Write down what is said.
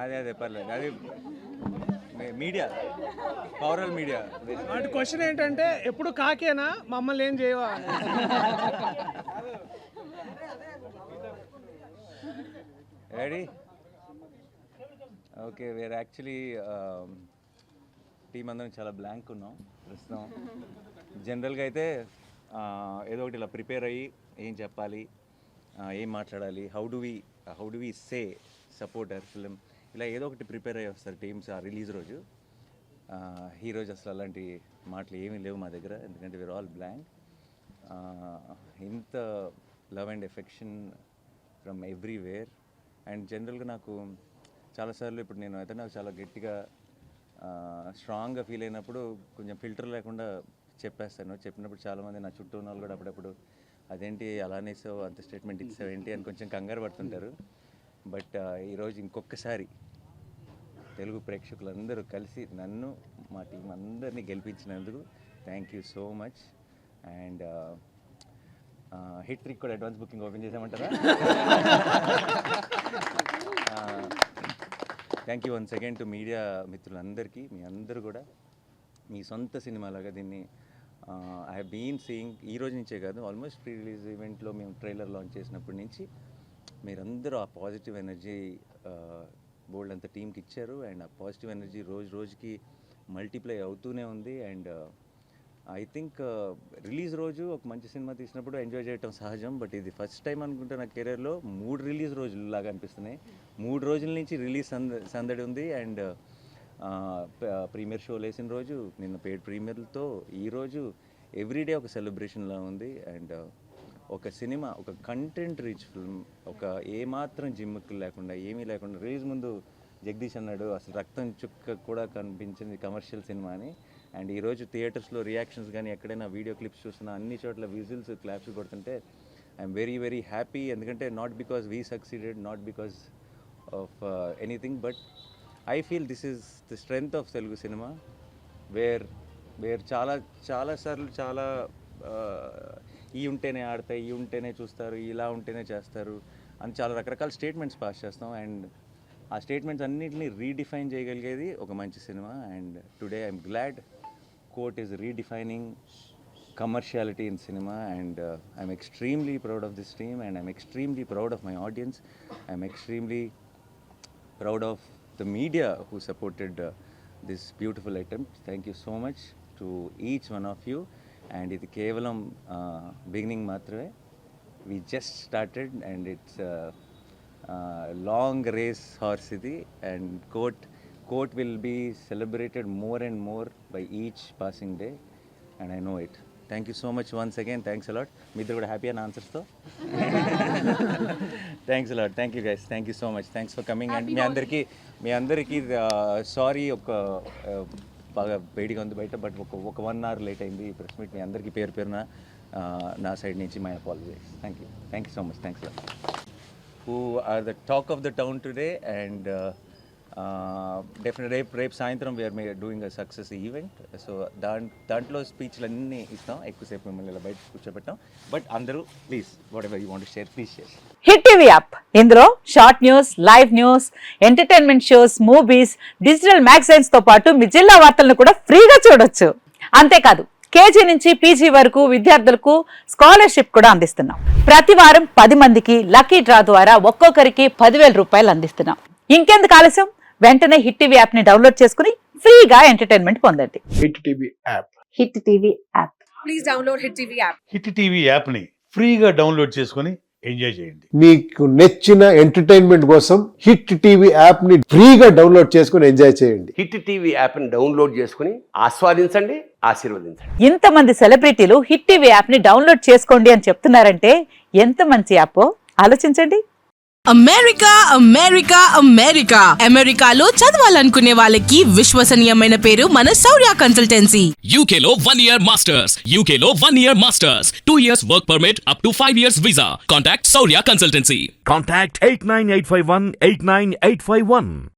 అదే అదే పర్లేదు, అది మీడియా, పవరల్ మీడియా. వాటి క్వశ్చన్ ఏంటంటే ఎప్పుడు కాకేనా మమ్మల్ని ఏం చేయవా? Ready? Okay, where actually team అందరం చాలా బ్లాంక్ ఉన్నాం ప్రస్తుతం. జనరల్గా అయితే ఏదో ఒకటి ఇలా ప్రిపేర్ అయ్యి ఏం చెప్పాలి, ఏం మాట్లాడాలి, how do we say support our film, ఇలా ఏదో ఒకటి ప్రిపేర్ అయ్యి వస్తారు టీమ్స్ ఆ రిలీజ్ రోజు. ఈ రోజు అసలు అలాంటి మాటలు ఏమీ లేవు మా దగ్గర, ఎందుకంటే వీఆర్ ఆల్ బ్లాంక్. ఇంత love and affection from everywhere. And జనరల్గా నాకు చాలాసార్లు ఇప్పుడు నేను అయితే నాకు చాలా గట్టిగా స్ట్రాంగ్గా ఫీల్ అయినప్పుడు కొంచెం ఫిల్టర్ లేకుండా చెప్పేస్తాను. చెప్పినప్పుడు చాలామంది నా చుట్టూ ఉన్న వాళ్ళు కూడా అప్పుడప్పుడు అదేంటి అలానే ఇస్తావు, అంత స్టేట్మెంట్ ఇస్తావు ఏంటి అని కొంచెం కంగారు పడుతుంటారు. బట్ ఈరోజు ఇంకొకసారి తెలుగు ప్రేక్షకులందరూ కలిసి నన్ను మా టీం అందరినీ గెలిపించినందుకు thank you so much. And hat trick కూడా అడ్వాన్స్ బుకింగ్ ఓపెన్ చేసామంటారా? Thank you once again to media మిత్రులందరికీ. మీ అందరూ కూడా మీ సొంత సినిమాలాగా దీన్ని ఐ హ్యావ్ బీన్ సీయింగ్, ఈ రోజు నుంచే కాదు, ఆల్మోస్ట్ ప్రీ రిలీజ్ ఈవెంట్లో మేము ట్రైలర్ లాంచ్ చేసినప్పటి నుంచి మీరందరూ ఆ పాజిటివ్ ఎనర్జీ బోల్డ్ అంత టీంకి ఇచ్చారు. అండ్ ఆ పాజిటివ్ ఎనర్జీ రోజు రోజుకి మల్టిప్లై అవుతూనే ఉంది. అండ్ ఐ థింక్ రిలీజ్ రోజు ఒక మంచి సినిమా తీసినప్పుడు ఎంజాయ్ చేయటం సహజం, బట్ ఇది ఫస్ట్ టైం అనుకుంటే నా కెరీర్లో 3 రిలీజ్ రోజుల్లాగా అనిపిస్తున్నాయి. 3 రోజుల నుంచి రిలీజ్ సందడి ఉంది. అండ్ ప్రీమియర్ షోలు వేసిన రోజు, నిన్న పెయిడ్ ప్రీమియర్లతో ఈరోజు ఎవ్రీడే ఒక సెలబ్రేషన్లా ఉంది. అండ్ ఒక సినిమా, ఒక కంటెంట్ రిచ్ ఫిల్మ్, ఒక ఏమాత్రం జిమ్ముక్కులు లేకుండా ఏమీ లేకుండా, రిలీజ్ ముందు జగదీష్ అన్నాడు అసలు రక్తం చుక్క కూడా కనిపించింది కమర్షియల్ సినిమా అని. అండ్ ఈరోజు థియేటర్స్లో రియాక్షన్స్ కానీ ఎక్కడైనా వీడియో క్లిప్స్ చూసినా అన్ని చోట్ల విజిల్స్ క్లాప్స్ కొడుతుంటే ఐఎమ్ వెరీ వెరీ హ్యాపీ. ఎందుకంటే not because we succeeded, not because of anything, but I feel this is the strength of Telugu cinema, where చాలాసార్లు చాలా ఈ ఉంటేనే ఆడతాయి, ఈ ఉంటేనే చూస్తారు, ఇలా ఉంటేనే చేస్తారు అని చాలా రకరకాల స్టేట్మెంట్స్ పాస్ చేస్తాం. అండ్ ఆ స్టేట్మెంట్స్ అన్నింటినీ రీడిఫైన్ చేయగలిగేది ఒక మంచి cinema. And today I'm glad court is redefining commerciality in cinema. And I'm extremely proud of this team, and I'm extremely proud of my audience. I'm extremely proud of the media who supported this beautiful attempt. Thank you so much to each one of you. And ఇది కేవలం beginning మాత్రమే. We just started and it's long race horse ఇది. And court will be celebrated more and more by each passing day, and I know it. Thank you so much once again. Thanks a lot. మీ ఇద్దరు కూడా happy అని ఆన్సర్స్తో. Thanks a lot. Thank you guys. Thank you so much. Thanks for coming. And మీ అందరికీ sorry, ఒక బాగా వేడిగా ఉంది బయట, బట్ ఒక 1 hour లేట్ అయింది ఈ ప్రెస్ మీట్. మీ అందరికీ పేరున నా సైడ్ నుంచి my apologies. Thank you so much. Thanks a lot. Who are the talk of the town today. And definite రేపు సాయంత్రం we are doing a success event. So దాంట్లో స్పీచ్లు అన్నీ ఇస్తాం. ఎక్కువసేపు మిమ్మల్ని ఇలా బయట కూర్చోబెట్టాం. బట్ అందరూ please whatever you want to share, please share. Hit TV app, ఇందులో short news, live news, entertainment shows, movies, digital magazines తో పాటు మీ జిల్లా వార్తలను కూడా ఫ్రీగా చూడొచ్చు. అంతేకాదు కేజీ నుంచి పీజీ వరకు విద్యార్థులకు స్కాలర్షిప్ కూడా అందిస్తున్నాం. ప్రతి వారం 10 మందికి లక్కీ డ్రా ద్వారా ఒక్కొక్కరికి 10,000 రూపాయలు అందిస్తున్నాం. ఇంకెందుకు ఆలస్యం, వెంటనే హిట్ టీవీ యాప్ ని డౌన్లోడ్ చేసుకుని ఫ్రీగా ఎంటర్టైన్మెంట్ పొందండి. Hit TV app. Hit TV app. Please download hit TV app. Hit TV app ని ఫ్రీగా డౌన్లోడ్ చేసుకుని ఎంజాయ్ చేయండి. మీకు నచ్చిన ఎంటర్టైన్మెంట్ కోసం హిట్ టీవీ యాప్ ని ఫ్రీగా డౌన్లోడ్ చేసుకుని ఎంజాయ్ చేయండి. హిట్ టీవీ యాప్ ని డౌన్లోడ్ చేసుకుని ఆస్వాదించండి, ఆశీర్వదించండి. ఇంతమంది సెలబ్రిటీలు హిట్ టీవీ యాప్ ని డౌన్లోడ్ చేసుకోండి అని చెప్తున్నారంటే ఎంత మంచి యాప్ ఆలోచించండి. అమెరికా అమెరికాలో చదవాలనుకునే వాళ్ళకి విశ్వసనీయమైన పేరు మన శౌర్య కన్సల్టెన్సీ. UK లో 1 year masters, UK లో 1 year masters, 2 years work permit up to 5 years visa. Contact Saurya Consultancy. Contact 89851 89851.